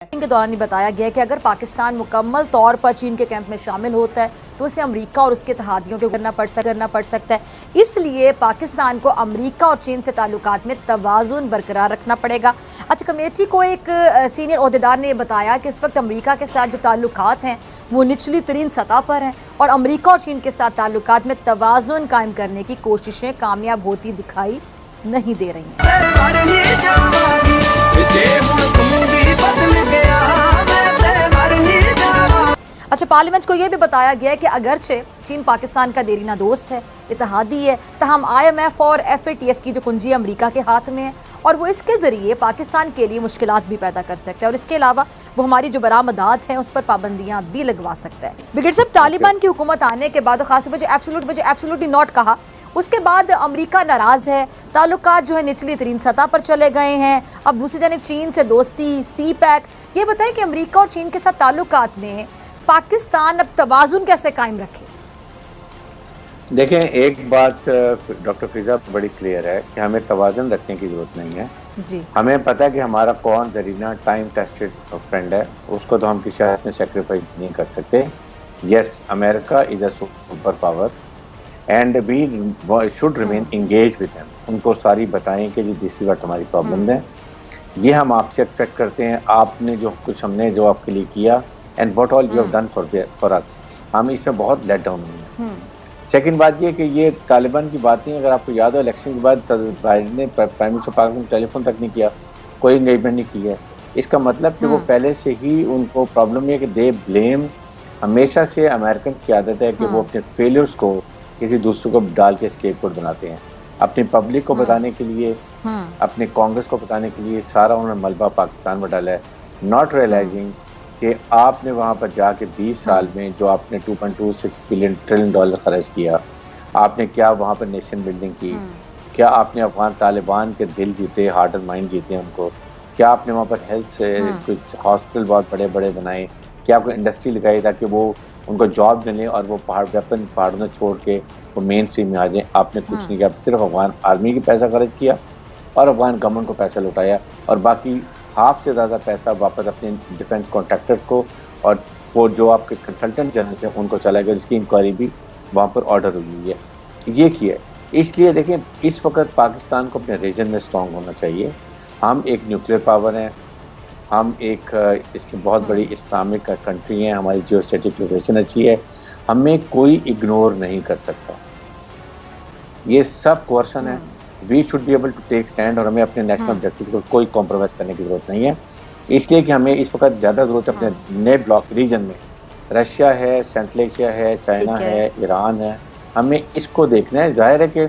के दौरान ये बताया गया कि अगर पाकिस्तान मुकम्मल तौर पर चीन के कैंप में शामिल होता है तो उसे अमेरिका और उसके इत्तेहादियों को करना पड़ सकता है। इसलिए पाकिस्तान को अमेरिका और चीन से ताल्लुकात में तवाज़ुन बरकरार रखना पड़ेगा। अच्छा, कमेटी को एक सीनियर ओहदेदार ने बताया कि इस वक्त अमेरिका के साथ जो ताल्लुकात हैं वो निचली तरीन सतह पर हैं और अमेरिका और चीन के साथ ताल्लुकात में तवाज़ुन कायम करने की कोशिशें कामयाब होती दिखाई नहीं दे रही हैं। अच्छा, पार्लियामेंट को यह भी बताया गया है कि अगरचे चीन पाकिस्तान का देरीना दोस्त है, इत्तेहादी है, तहम IMF और FATF की जो कुंजी अमेरिका के हाथ में है और वो इसके ज़रिए पाकिस्तान के लिए मुश्किलात भी पैदा कर सकता है और इसके अलावा वो हमारी जो बरामदात हैं उस पर पाबंदियाँ भी लगवा सकता है। बिगड़ साहब, तालिबान की हुकूमत आने के बाद खास वजह एब्सोल्युटली नॉट कहा, उसके बाद अमेरिका नाराज़ है, ताल्लुकात जो है निचली तरीन सतह पर चले गए हैं। अब दूसरी जानब चीन से दोस्ती, CPEC, ये बताएं कि अमेरिका और चीन के साथ ताल्लुकात में पाकिस्तान अब तवाज़ुन कैसे कायम रखे? देखें, एक बात डॉक्टर फिजा बड़ी क्लियर है कि हमें तवाज़ुन रखने की जरूरत नहीं है जी। हमें पता है कि हमारा कौन जरीना टाइम टेस्टेड फ्रेंड है, उसको तो हम किसी हालत में सेक्रीफाइस नहीं कर सकते। Yes, America is a super power and we should remain engage with them. उनको सारी बताएं कि जी दिस इज व्हाट हमारी प्रॉब्लम है, ये हम आपसे एक्सपेक्ट करते हैं, आपने जो कुछ हमने जो आपके लिए किया and what all you have done for us, हम इसमें बहुत लेट डाउन हुए हैं। सेकंड बात ये कि ये तालिबान की बात नहीं, अगर आपको याद हो इलेक्शन के बाद बाइडेन ने प्राइम मिनिस्टर पाकिस्तान टेलीफोन तक नहीं किया, कोई एंगेजमेंट नहीं की है। इसका मतलब कि वो पहले से ही उनको प्रॉब्लम है कि दे ब्लेम, हमेशा से अमेरिकन की आदत है कि वो अपने फेलियर्स को किसी दूसरे को डाल के स्केपगोट बनाते हैं, अपनी पब्लिक को बताने के लिए, अपने कांग्रेस को बताने के लिए सारा उन्होंने मलबा पाकिस्तान में डाला है, नॉट रियलाइजिंग कि आपने वहाँ पर जाके 20 साल में जो आपने 2.26 ट्रिलियन डॉलर खर्च किया, आपने क्या वहाँ पर नेशन बिल्डिंग की, क्या आपने अफगान तालिबान के दिल जीते, हार्ट एंड माइंड जीते उनको, क्या आपने वहाँ पर हेल्थ से कुछ हॉस्पिटल बहुत बड़े बड़े बनाए, क्या आपको इंडस्ट्री लगाई ताकि वो उनको जॉब मिले और वो पहाड़ों में छोड़ के वो मेन स्ट्रीम में आ जाए। आपने कुछ नहीं किया, सिर्फ अफगान आर्मी की पैसा खर्च किया और अफगान गवर्नमेंट को पैसा लौटाया और बाकी हाफ से ज़्यादा पैसा वापस अपने डिफेंस कॉन्ट्रैक्टर्स को और वो जो आपके कंसल्टेंट जनरल हैं उनको चला गया, जिसकी इंक्वायरी भी वहाँ पर ऑर्डर हुई है, ये किया। इसलिए देखें, इस वक्त पाकिस्तान को अपने रीजन में स्ट्रॉन्ग होना चाहिए। हम एक न्यूक्लियर पावर हैं, हम एक इसकी बहुत बड़ी इस्लामिक कंट्री हैं, हमारी जियोस्टैटिक लोकेशन अच्छी है, हमें कोई इग्नोर नहीं कर सकता। ये सब कोर्शन है, we should be able to take stand और हमें अपने नेशनल ऑब्जेक्टिव को कोई कॉम्प्रोमाइज़ करने की ज़रूरत नहीं है। इसलिए कि हमें इस वक्त ज़्यादा ज़रूरत है अपने नए ब्लॉक रीजन में, रशिया है, सेंट्रल एशिया है, चाइना है, ईरान है, हमें इसको देखना है। जाहिर है कि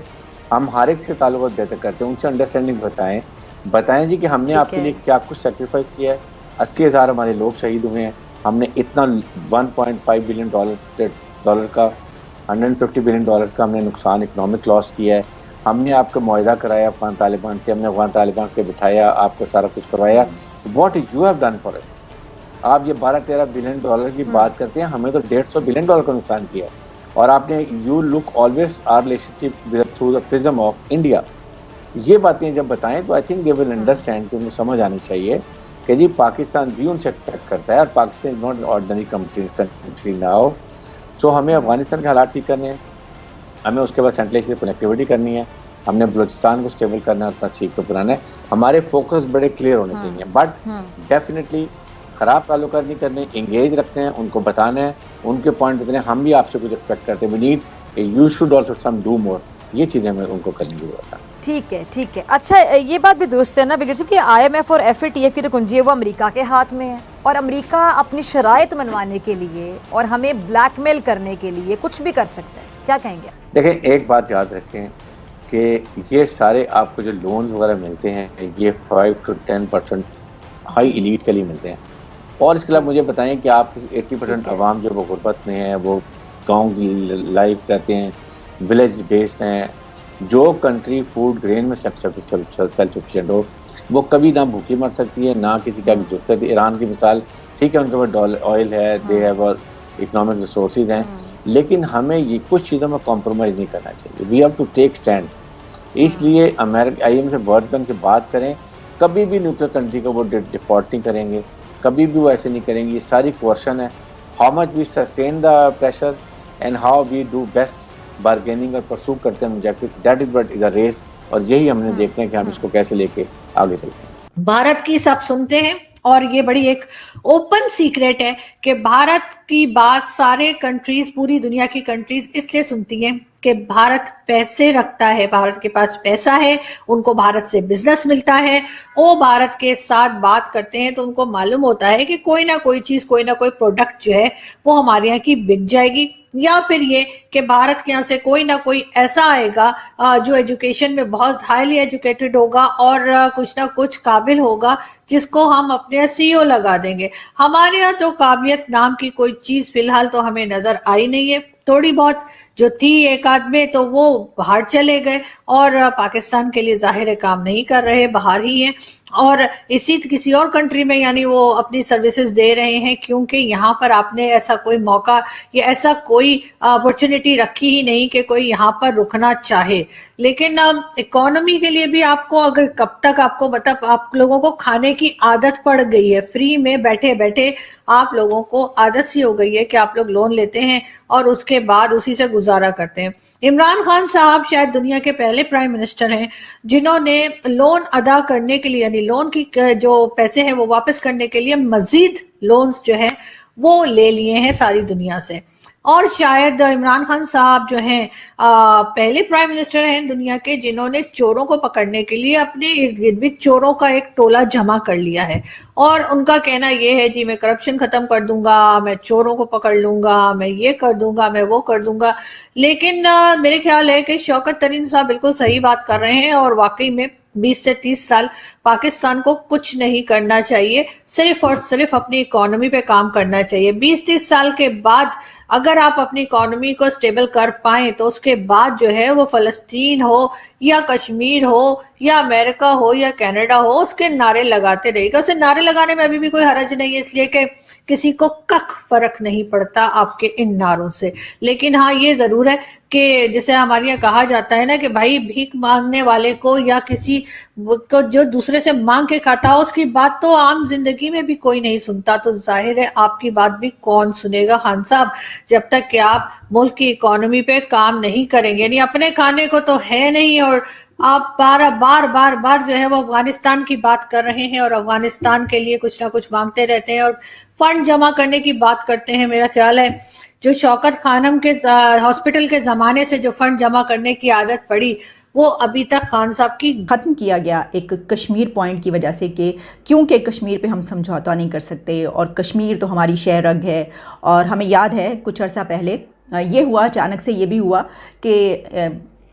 हम हर एक से ताल्लुक बेहतर करते हैं, उनसे अंडरस्टैंडिंग बताएं जी कि हमने आपके लिए क्या कुछ सेक्रीफाइस किया है। 80,000 हमारे लोग शहीद हुए हैं, हमने इतना 1.5 बिलियन डॉलर का 150 बिलियन डॉलर्स का हमने नुकसान, इकोनॉमिक लॉस किया है। हमने आपको मुआहदा कराया अफगान तालिबान से, हमने अफगान तालिबान से बिठाया, आपको सारा कुछ करवाया। What you have done for us. आप ये 12-13 बिलियन डॉलर की बात करते हैं, हमें तो 150 बिलियन डॉलर का नुकसान किया है और आपने you look always our relationship through the prism of India. ये बातें जब बताएं तो I think they will understand कि उनको समझ आनी चाहिए कि जी पाकिस्तान भी उनसे एक्सपेक्ट करता है और Pakistan is not ordinary country now. So हमें अफगानिस्तान के हालात ठीक करने हैं, हमें उसके बाद सेंट्रल एशिया कनेक्टिविटी करनी है, हमने बलूचिस्तान को स्टेबल करना है, अपना सीख को बनाना है। हमारे फोकस बड़े क्लियर होने चाहिए, बट डेफिनेटली ख़राब ताल्लुकात नहीं करने, इंगेज रखने हैं, उनको बताना है, उनके पॉइंट बताने। हम भी आपसे कुछ एक्सपेक्ट करते हैं, we need you should also some do more. ये चीज़ें हमें उनको करने की जरूरत है। ठीक है, ठीक है। अच्छा, ये बात भी दुरुस्त है ना बिगड़ साहब कि IMF और FATF की जो कुंजी है वो अमेरिका के हाथ में है और अमेरिका अपनी शराइत मनवाने के लिए और हमें ब्लैकमेल करने के लिए कुछ भी कर सकता है। क्या कहेंगे? देखें, एक बात याद रखें कि ये सारे आपको जो लोन्स वगैरह मिलते हैं ये 5 to 10% हाई एलीट के लिए मिलते हैं और इसके अलावा मुझे बताएं कि आप 80% आवाम जो वो गुर्बत में है, वो गांव की लाइफ रहते हैं, विलेज बेस्ड हैं। जो कंट्री फूड ग्रेन में सेल्फ सफिशिएंट हो वो कभी ना भूखी मर सकती है ना किसी का जरूरत है। ईरान की मिसाल, ठीक है, उनके पास ऑयल है, दे हैव इकोनॉमिक रिसोर्सेज हैं, लेकिन हमें ये कुछ चीज़ों में कॉम्प्रोमाइज़ नहीं करना चाहिए। We have to take stand. इसलिए अमेरिका IMF से वर्ल्ड बैंक से बात करें, कभी भी न्यूक्लियर कंट्री को वो डिफॉल्ट नहीं करेंगे, कभी भी वो ऐसे नहीं करेंगी। ये सारी क्वेश्चन है how much we sustain the pressure and how we do best bargaining और परसू करते हैं objective, that is what is a race. और यही हमने देखते हैं कि हम इसको कैसे लेके आगे चलते हैं। भारत की सब सुनते हैं और ये बड़ी एक ओपन सीक्रेट है कि भारत की बात सारे कंट्रीज, पूरी दुनिया की कंट्रीज इसलिए सुनती हैं कि भारत पैसे रखता है, भारत के पास पैसा है, उनको भारत से बिजनेस मिलता है, वो भारत के साथ बात करते हैं तो उनको मालूम होता है कि कोई ना कोई चीज, कोई ना कोई प्रोडक्ट जो है वो हमारे यहाँ की बिक जाएगी, या फिर ये कि भारत के यहाँ से कोई ना कोई ऐसा आएगा जो एजुकेशन में बहुत हाईली एजुकेटेड होगा और कुछ ना कुछ काबिल होगा जिसको हम अपने सीईओ लगा देंगे। हमारे यहाँ तो काबिलियत नाम की कोई चीज फिलहाल तो हमें नजर आई नहीं है। थोड़ी बहुत जो थी एक आध में तो वो बाहर चले गए और पाकिस्तान के लिए जाहिर है काम नहीं कर रहे, बाहर ही हैं और इसी किसी और कंट्री में यानी वो अपनी सर्विसेज दे रहे हैं, क्योंकि यहाँ पर आपने ऐसा कोई मौका या ऐसा कोई अपॉर्चुनिटी रखी ही नहीं कि कोई यहाँ पर रुकना चाहे। लेकिन इकोनॉमी के लिए भी आपको अगर कब तक आपको मतलब आप लोगों को खाने की आदत पड़ गई है, फ्री में बैठे बैठे आप लोगों को आदत सी हो गई है कि आप लोग लोन लेते हैं और उसके बाद उसी से गुजारा करते हैं। इमरान खान साहब शायद दुनिया के पहले प्राइम मिनिस्टर हैं जिन्होंने लोन अदा करने के लिए यानी लोन की जो पैसे हैं वो वापस करने के लिए मजीद लोन्स जो है वो ले लिए हैं सारी दुनिया से। और शायद इमरान खान साहब जो हैं पहले प्राइम मिनिस्टर हैं दुनिया के जिन्होंने चोरों को पकड़ने के लिए अपने इर्द गिर्द भी चोरों का एक टोला जमा कर लिया है और उनका कहना यह है जी मैं करप्शन खत्म कर दूंगा, मैं चोरों को पकड़ लूंगा, मैं ये कर दूंगा, मैं वो कर दूंगा। लेकिन मेरे ख्याल है कि शौकत तरीन साहब बिल्कुल सही बात कर रहे हैं और वाकई में 20 से 30 साल पाकिस्तान को कुछ नहीं करना चाहिए, सिर्फ और सिर्फ अपनी इकोनॉमी पे काम करना चाहिए। 20-30 साल के बाद अगर आप अपनी इकोनॉमी को स्टेबल कर पाए तो उसके बाद जो है वो फलस्तीन हो या कश्मीर हो या अमेरिका हो या कनाडा हो उसके नारे लगाते रहेगा। उसे नारे लगाने में अभी भी कोई हर्ज नहीं है, इसलिए कि किसी को कख फर्क नहीं पड़ता आपके इन नारों से। लेकिन हाँ ये जरूर है कि जैसे हमारे यहाँ कहा जाता है ना कि भाई भीख मांगने वाले को या किसी को जो दूसरे से मांग के खाता हो उसकी बात तो आम जिंदगी में भी कोई नहीं सुनता, तो जाहिर है आपकी बात भी कौन सुनेगा खान साहब, जब तक कि आप मुल्क की इकोनॉमी पे काम नहीं करेंगे। यानी अपने खाने को तो है नहीं और आप बार बार जो है वो अफगानिस्तान की बात कर रहे हैं और अफगानिस्तान के लिए कुछ ना कुछ मांगते रहते हैं और फंड जमा करने की बात करते हैं। मेरा ख्याल है जो शौकत खानम के हॉस्पिटल के जमाने से जो फंड जमा करने की आदत पड़ी वो अभी तक खान साहब की ख़त्म किया गया एक कश्मीर पॉइंट की वजह से कि क्योंकि कश्मीर पे हम समझौता नहीं कर सकते और कश्मीर तो हमारी शहरग है। और हमें याद है कुछ अर्सा पहले ये हुआ, अचानक से ये भी हुआ कि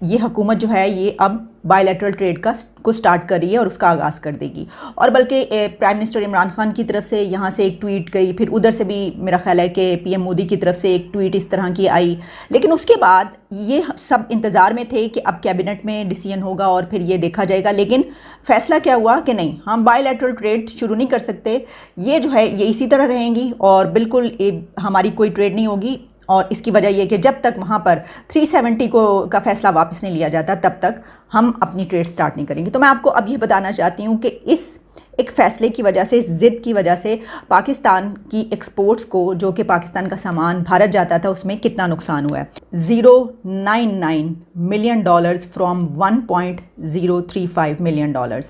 ये हुकूमत जो है ये अब बायलैटरल ट्रेड को स्टार्ट कर रही है और उसका आगाज़ कर देगी। और बल्कि प्राइम मिनिस्टर इमरान खान की तरफ से यहाँ से एक ट्वीट गई, फिर उधर से भी मेरा ख्याल है कि पीएम मोदी की तरफ से एक ट्वीट इस तरह की आई। लेकिन उसके बाद ये सब इंतज़ार में थे कि अब कैबिनेट में डिसीजन होगा और फिर ये देखा जाएगा। लेकिन फ़ैसला क्या हुआ कि नहीं, हम बायलैटरल ट्रेड शुरू नहीं कर सकते, ये जो है ये इसी तरह रहेंगी और बिल्कुल हमारी कोई ट्रेड नहीं होगी। और इसकी वजह यह कि जब तक वहाँ पर 370 का फ़ैसला वापस नहीं लिया जाता तब तक हम अपनी ट्रेड स्टार्ट नहीं करेंगे। तो मैं आपको अब ये बताना चाहती हूँ कि इस एक फ़ैसले की वजह से, इस ज़िद की वजह से पाकिस्तान की एक्सपोर्ट्स को, जो कि पाकिस्तान का सामान भारत जाता था, उसमें कितना नुकसान हुआ है। $0.99 मिलियन फ्रॉम $1.035 मिलियन।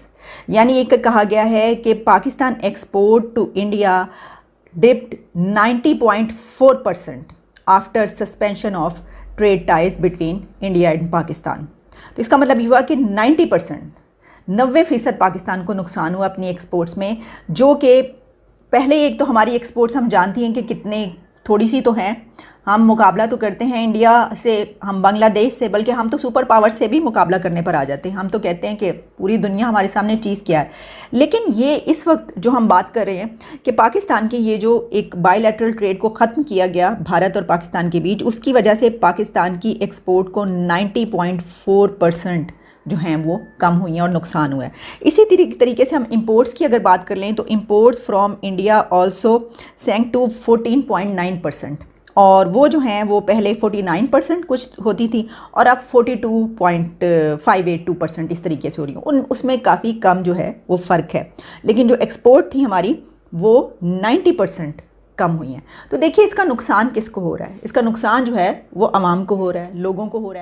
यानी एक कहा गया है कि Pakistan export to India dipped 90.4% after suspension of trade ties between India and Pakistan. तो इसका मतलब ये हुआ कि 90% पाकिस्तान को नुकसान हुआ अपनी एक्सपोर्ट्स में, जो कि पहले एक तो हमारी एक्सपोर्ट्स हम जानती हैं कि कितने थोड़ी सी तो हैं, हम मुकाबला तो करते हैं इंडिया से, हम बांग्लादेश से, बल्कि हम तो सुपर पावर से भी मुकाबला करने पर आ जाते हैं। हम तो कहते हैं कि पूरी दुनिया हमारे सामने चीज़ क्या है। लेकिन ये इस वक्त जो हम बात कर रहे हैं कि पाकिस्तान के ये जो एक बायलैटरल ट्रेड को ख़त्म किया गया भारत और पाकिस्तान के बीच, उसकी वजह से पाकिस्तान की एक्सपोर्ट को 90.4% जो हैं वो कम हुई हैं और नुकसान हुआ है। इसी तरीके से हम इंपोर्ट्स की अगर बात कर लें तो imports from India also sank to 14.9%, और वो जो हैं वो पहले 49% कुछ होती थी और अब 42.582% इस तरीके से हो रही हैं। उसमें काफ़ी कम जो है वो फ़र्क है। लेकिन जो एक्सपोर्ट थी हमारी वो 90% कम हुई हैं। तो देखिए इसका नुकसान किसको हो रहा है? इसका नुकसान जो है वो आवाम को हो रहा है, लोगों को हो रहा है।